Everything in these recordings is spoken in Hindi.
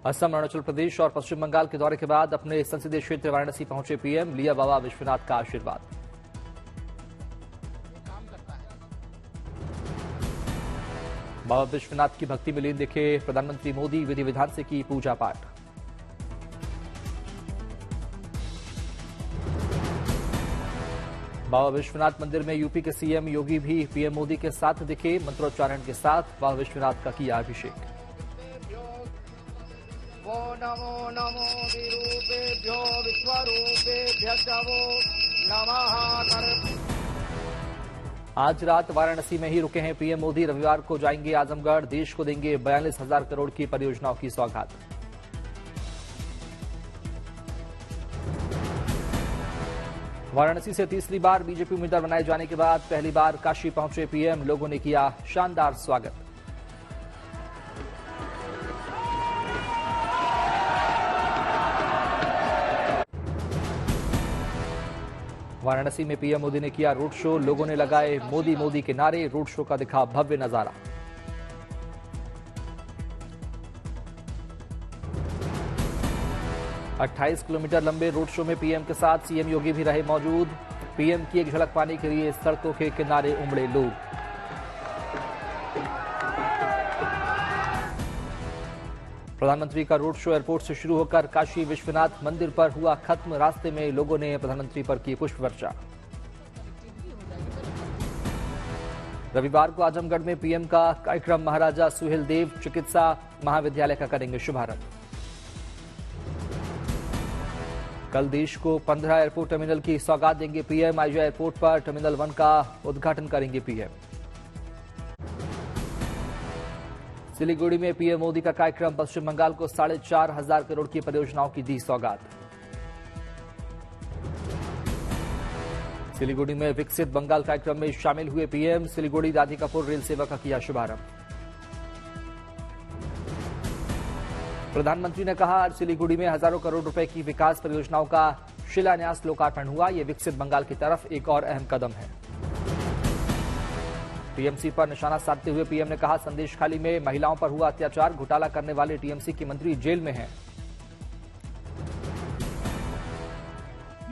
असम, अरुणाचल प्रदेश और पश्चिम बंगाल के दौरे के बाद अपने संसदीय क्षेत्र वाराणसी पहुंचे पीएम, लिया बाबा विश्वनाथ का आशीर्वाद। बाबा विश्वनाथ की भक्ति में लीन दिखे प्रधानमंत्री मोदी, विधि विधान से की पूजा पाठ। बाबा विश्वनाथ मंदिर में यूपी के सीएम योगी भी पीएम मोदी के साथ दिखे, मंत्रोच्चारण के साथ बाबा विश्वनाथ का किया अभिषेक। वो नमो नमो विरूपेभ्यो विश्वरूपेभ्यश्च वो नमः। आज रात वाराणसी में ही रुके हैं पीएम मोदी, रविवार को जाएंगे आजमगढ़, देश को देंगे 42,000 करोड़ की परियोजनाओं की सौगात। वाराणसी से तीसरी बार बीजेपी उम्मीदवार बनाए जाने के बाद पहली बार काशी पहुंचे पीएम, लोगों ने किया शानदार स्वागत। वाराणसी में पीएम मोदी ने किया रोड शो, लोगों ने लगाए मोदी मोदी के नारे, रोड शो का दिखा भव्य नजारा। अट्ठाईस किलोमीटर लंबे रोड शो में पीएम के साथ सीएम योगी भी रहे मौजूद। पीएम की एक झलक पाने के लिए सड़कों के किनारे उमड़े लोग। प्रधानमंत्री का रोड शो एयरपोर्ट से शुरू होकर काशी विश्वनाथ मंदिर पर हुआ खत्म। रास्ते में लोगों ने प्रधानमंत्री पर की पुष्प वर्षा। रविवार को आजमगढ़ में पीएम का कार्यक्रम, महाराजा सुहेलदेव चिकित्सा महाविद्यालय का करेंगे शुभारंभ। कल देश को 15 एयरपोर्ट टर्मिनल की सौगात देंगे पीएम। आईजीआई एयरपोर्ट पर टर्मिनल 1 का उद्घाटन करेंगे पीएम। सिलीगुड़ी में पीएम मोदी का कार्यक्रम, पश्चिम बंगाल को 4,500 करोड़ की परियोजनाओं की दी सौगात। सिलीगुड़ी में विकसित बंगाल कार्यक्रम में शामिल हुए पीएम, सिलीगुड़ी राधिकापुर रेल सेवा का किया शुभारंभ। प्रधानमंत्री ने कहा, आज सिलीगुड़ी में हजारों करोड़ रुपए की विकास परियोजनाओं का शिलान्यास लोकार्पण हुआ। ये विकसित बंगाल की तरफ एक और अहम कदम है। टीएमसी पर निशाना साधते हुए पीएम ने कहा, संदेश खाली में महिलाओं पर हुआ अत्याचार, घोटाला करने वाले टीएमसी की मंत्री जेल में हैं।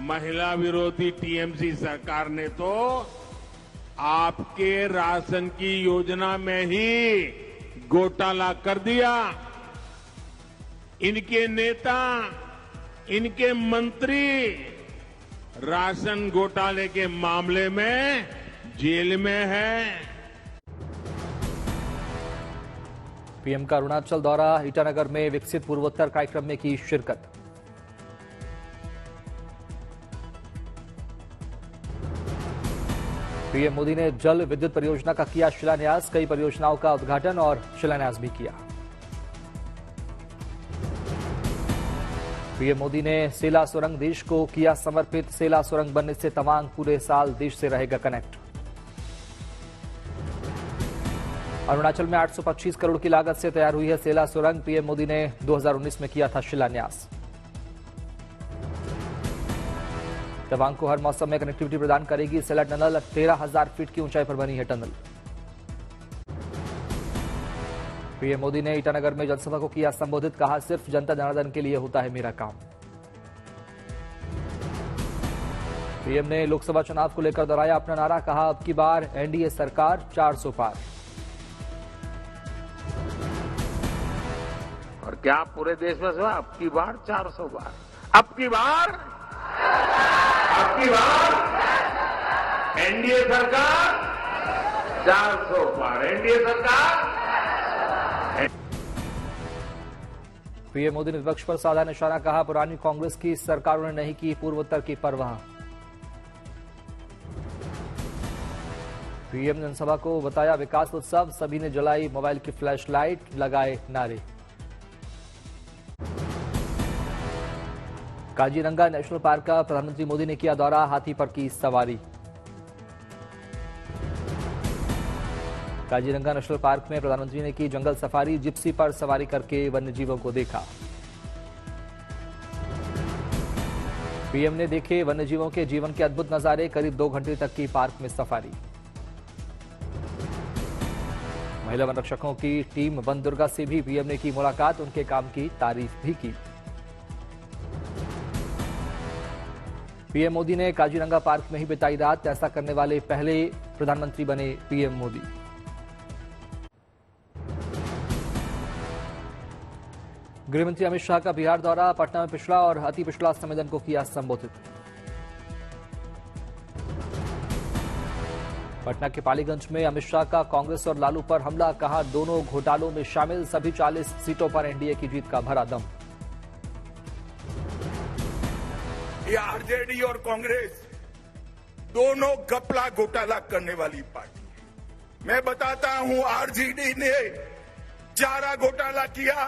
महिला विरोधी टीएमसी सरकार ने तो आपके राशन की योजना में ही घोटाला कर दिया। इनके नेता, इनके मंत्री राशन घोटाले के मामले में जेल में है। पीएम का अरुणाचल दौरा, ईटानगर में विकसित पूर्वोत्तर कार्यक्रम में की शिरकत। पीएम मोदी ने जल विद्युत परियोजना का किया शिलान्यास, कई परियोजनाओं का उद्घाटन और शिलान्यास भी किया। पीएम मोदी ने सेला सुरंग देश को किया समर्पित, सेला सुरंग बनने से तवांग पूरे साल देश से रहेगा कनेक्ट। अरुणाचल में 825 करोड़ की लागत से तैयार हुई है सेला सुरंग, पीएम मोदी ने 2019 में किया था शिलान्यास। तवांग को हर मौसम में कनेक्टिविटी प्रदान करेगी सेला टनल, 13,000 फीट की ऊंचाई पर बनी है टनल। पीएम मोदी ने ईटानगर में जनसभा को किया संबोधित, कहा, सिर्फ जनता जनार्दन के लिए होता है मेरा काम। पीएम ने लोकसभा चुनाव को लेकर दोहराया अपना नारा, कहा, अब की बार एनडीए सरकार 400 पार। और क्या पूरे देश में हुआ? अब की बार 400 बार, अब की बार एनडीए सरकार 400 पार, एनडीए सरकार। पीएम मोदी ने विपक्ष पर साधा निशाना, कहा, पुरानी कांग्रेस की सरकारों ने नहीं की पूर्वोत्तर की परवाह। पीएम ने जनसभा को बताया विकास उत्सव, सभी ने जलाई मोबाइल की फ्लैश लाइट, लगाए नारे। काजीरंगा नेशनल पार्क का प्रधानमंत्री मोदी ने किया दौरा, हाथी पर की सवारी। काजीरंगा नेशनल पार्क में प्रधानमंत्री ने की जंगल सफारी, जिप्सी पर सवारी करके वन्यजीवों को देखा। पीएम ने देखे वन्यजीवों के जीवन के अद्भुत नजारे, करीब 2 घंटे तक की पार्क में सफारी। महिला वन रक्षकों की टीम वन दुर्गा से भी पीएम ने की मुलाकात, उनके काम की तारीफ भी की। पीएम मोदी ने काजीरंगा पार्क में ही बिताई रात, ऐसा करने वाले पहले प्रधानमंत्री बने पीएम मोदी। गृहमंत्री अमित शाह का बिहार दौरा, पटना में पिछड़ा और अति पिछड़ा सम्मेलन को किया संबोधित। पटना के पालीगंज में अमित शाह का कांग्रेस और लालू पर हमला, कहा दोनों घोटालों में शामिल सभी 40 सीटों पर एनडीए की जीत का भरा दम। ये आरजेडी और कांग्रेस दोनों घपला घोटाला करने वाली पार्टी है। मैं बताता हूं, आरजेडी ने चारा घोटाला किया,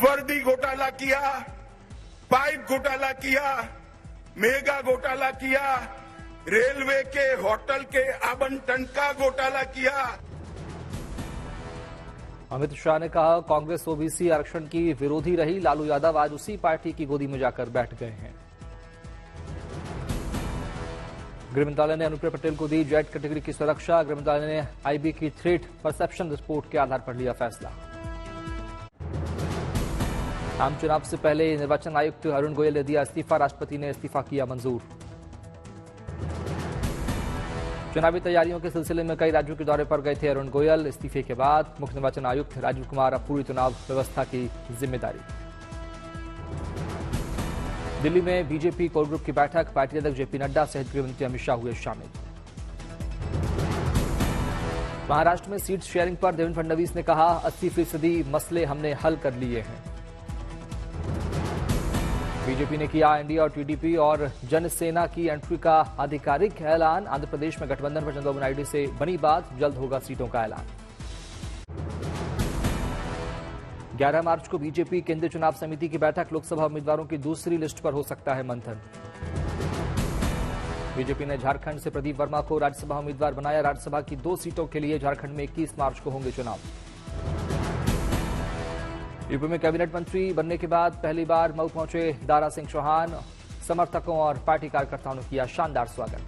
वर्दी घोटाला किया, पाइप घोटाला किया, मेगा घोटाला किया, रेलवे के होटल के आवंटन का घोटाला किया। अमित शाह ने कहा कांग्रेस ओबीसी आरक्षण की विरोधी रही, लालू यादव आज उसी पार्टी की गोदी में जाकर बैठ गए हैं। गृह मंत्रालय ने अनुप्रिया पटेल को दी जेड कैटेगरी की सुरक्षा, गृह मंत्रालय ने आईबी की थ्रेट परसेप्शन रिपोर्ट के आधार पर लिया फैसला। आम चुनाव से पहले निर्वाचन आयुक्त अरुण गोयल ने दिया इस्तीफा, राष्ट्रपति ने इस्तीफा किया मंजूर। चुनावी तैयारियों के सिलसिले में कई राज्यों के दौरे पर गए थे अरुण गोयल, इस्तीफे के बाद मुख्य निर्वाचन आयुक्त राजीव कुमार अब पूरी चुनाव व्यवस्था की जिम्मेदारी। दिल्ली में बीजेपी कोर ग्रुप की बैठक, पार्टी अध्यक्ष जेपी नड्डा सहित गृहमंत्री अमित शाह हुए शामिल। महाराष्ट्र में सीट शेयरिंग पर देवेंद्र फडणवीस ने कहा 80% मसले हमने हल कर लिए हैं। बीजेपी ने किया एनडीए और टीडीपी और जनसेना की एंट्री का आधिकारिक ऐलान, आंध्र प्रदेश में गठबंधन पर चंद्रबाबू नायडू से बनी बात, जल्द होगा सीटों का ऐलान। 11 मार्च को बीजेपी केंद्रीय चुनाव समिति की बैठक, लोकसभा उम्मीदवारों की दूसरी लिस्ट पर हो सकता है मंथन। बीजेपी ने झारखंड से प्रदीप वर्मा को राज्यसभा उम्मीदवार बनाया, राज्यसभा की 2 सीटों के लिए झारखंड में 21 मार्च को होंगे चुनाव। यूपी में कैबिनेट मंत्री बनने के बाद पहली बार मऊ पहुंचे दारा सिंह चौहान, समर्थकों और पार्टी कार्यकर्ताओं ने किया शानदार स्वागत।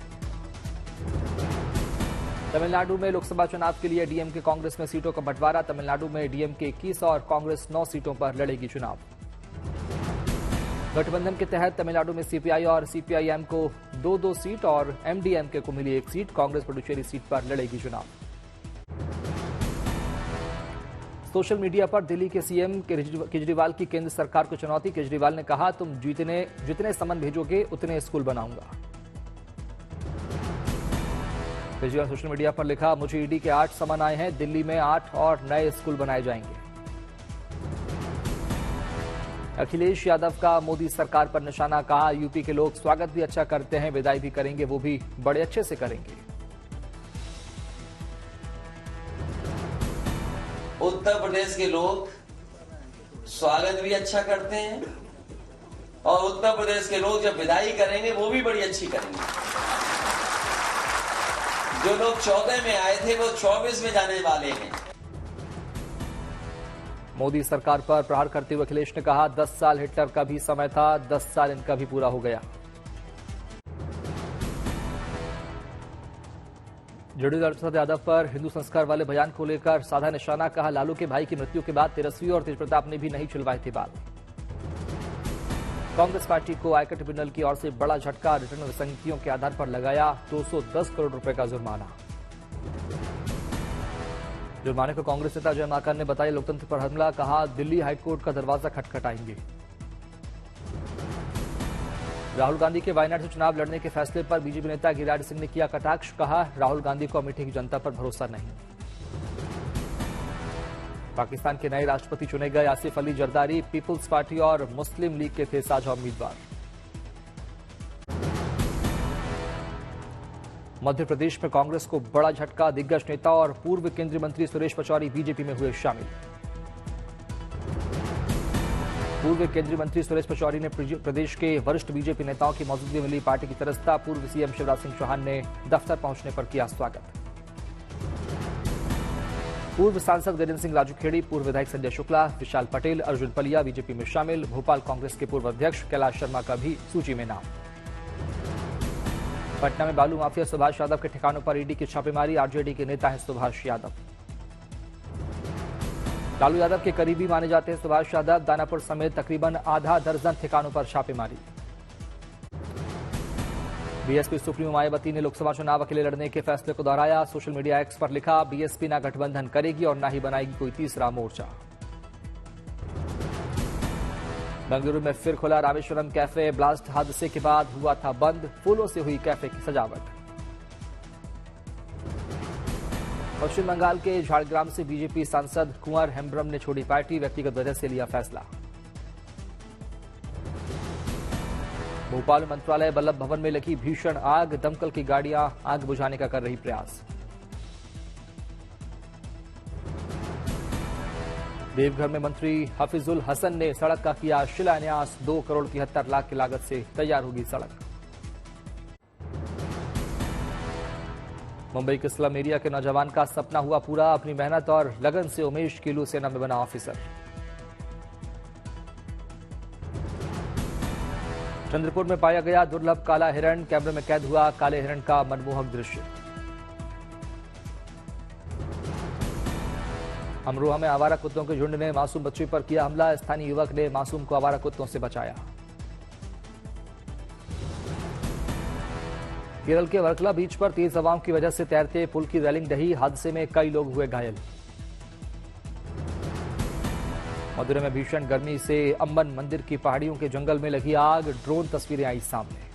तमिलनाडु में लोकसभा चुनाव के लिए डीएमके कांग्रेस में सीटों का बंटवारा, तमिलनाडु में डीएमके 21 और कांग्रेस 9 सीटों पर लड़ेगी चुनाव। गठबंधन के तहत तमिलनाडु में सीपीआई और सीपीआईएम को 2-2 सीट और एमडीएमके को मिली 1 सीट, कांग्रेस पुडुचेरी सीट पर लड़ेगी चुनाव। सोशल मीडिया पर दिल्ली के सीएम केजरीवाल की केंद्र सरकार को चुनौती, केजरीवाल ने कहा तुम जितने समन भेजोगे उतने स्कूल बनाऊंगा। केजरीवाल सोशल मीडिया पर लिखा मुझे ईडी के 8 समन आए हैं, दिल्ली में 8 और नए स्कूल बनाए जाएंगे। अखिलेश यादव का मोदी सरकार पर निशाना, कहा यूपी के लोग स्वागत भी अच्छा करते हैं, विदाई भी करेंगे, वो भी बड़े अच्छे से करेंगे। उत्तर प्रदेश के लोग स्वागत भी अच्छा करते हैं और उत्तर प्रदेश के लोग जब विदाई करेंगे वो भी बड़ी अच्छी करेंगे। जो लोग 14 में आए थे वो 24 में जाने वाले हैं। मोदी सरकार पर प्रहार करते हुए अखिलेश ने कहा 10 साल हिटलर का भी समय था, 10 साल इनका भी पूरा हो गया। जेडीयू प्रसाद यादव पर हिंदू संस्कार वाले बयान को लेकर साधा निशाना, कहा लालू के भाई की मृत्यु के बाद तेजस्वी और तेजप्रताप ने भी नहीं छिलवाए थे बाल। कांग्रेस पार्टी को आयकर ट्रिब्यूनल की ओर से बड़ा झटका, रिटर्न विसंगतियों के आधार पर लगाया 210 करोड़ रुपए का जुर्माना। जुर्माने को कांग्रेस नेता जय माकन ने बताया लोकतंत्र पर हमला, कहा दिल्ली हाईकोर्ट का दरवाजा खटखटाएंगे। राहुल गांधी के वायनाड से चुनाव लड़ने के फैसले पर बीजेपी नेता गिरिराज सिंह ने किया कटाक्ष, कहा राहुल गांधी को अमेठी की जनता पर भरोसा नहीं। पाकिस्तान के नए राष्ट्रपति चुने गए आसिफ अली जरदारी, पीपुल्स पार्टी और मुस्लिम लीग के थे साझा उम्मीदवार। मध्य प्रदेश में कांग्रेस को बड़ा झटका, दिग्गज नेता और पूर्व केंद्रीय मंत्री सुरेश पचौरी बीजेपी में हुए शामिल। पूर्व केंद्रीय मंत्री सुरेश पचौरी ने प्रदेश के वरिष्ठ बीजेपी नेताओं की मौजूदगी में ली पार्टी की तरसता, पूर्व सीएम शिवराज सिंह चौहान ने दफ्तर पहुंचने पर किया स्वागत। पूर्व सांसद गजेंद्र सिंह राजूखेड़ी, पूर्व विधायक संजय शुक्ला, विशाल पटेल, अर्जुन पलिया बीजेपी में शामिल। भोपाल कांग्रेस के पूर्व अध्यक्ष कैलाश शर्मा का भी सूची में नाम। पटना में बालू माफिया सुभाष यादव के ठिकानों पर ईडी की छापेमारी, आरजेडी के नेता हैं सुभाष यादव। लालू यादव के करीबी माने जाते हैं सुभाष यादव, दानापुर समेत तकरीबन आधा दर्जन ठिकानों पर छापेमारी। बीएसपी सुप्रीमो मायावती ने लोकसभा चुनाव अकेले लड़ने के फैसले को दोहराया। सोशल मीडिया एक्स पर लिखा, बीएसपी ना गठबंधन करेगी और ना ही बनाएगी कोई तीसरा मोर्चा। बेंगलुरु में फिर खुला रामेश्वरम कैफे, ब्लास्ट हादसे के बाद हुआ था बंद, फूलों से हुई कैफे की सजावट। पश्चिम बंगाल के झाड़ग्राम से बीजेपी सांसद कुंवर हेम्ब्रम ने छोड़ी पार्टी, व्यक्तिगत वजह से लिया फैसला। भोपाल मंत्रालय वल्लभ भवन में लगी भीषण आग, दमकल की गाड़ियां आग बुझाने का कर रही प्रयास। देवघर में मंत्री हफीजुल हसन ने सड़क का किया शिलान्यास, 2 करोड़ 73 लाख की लागत से तैयार होगी सड़क। मुंबई के स्लम एरिया के नौजवान का सपना हुआ पूरा, अपनी मेहनत और लगन से उमेश कीलू सेना में बना ऑफिसर। चंद्रपुर में पाया गया दुर्लभ काला हिरण, कैमरे में कैद हुआ काले हिरण का मनमोहक दृश्य। अमरोहा में आवारा कुत्तों के झुंड ने मासूम बच्चे पर किया हमला, स्थानीय युवक ने मासूम को आवारा कुत्तों से बचाया। केरल के वर्कला बीच पर तेज हवाओं की वजह से तैरते पुल की रेलिंग ढही, हादसे में कई लोग हुए घायल। मदुरै में भीषण गर्मी से अम्बन मंदिर की पहाड़ियों के जंगल में लगी आग, ड्रोन तस्वीरें आई सामने।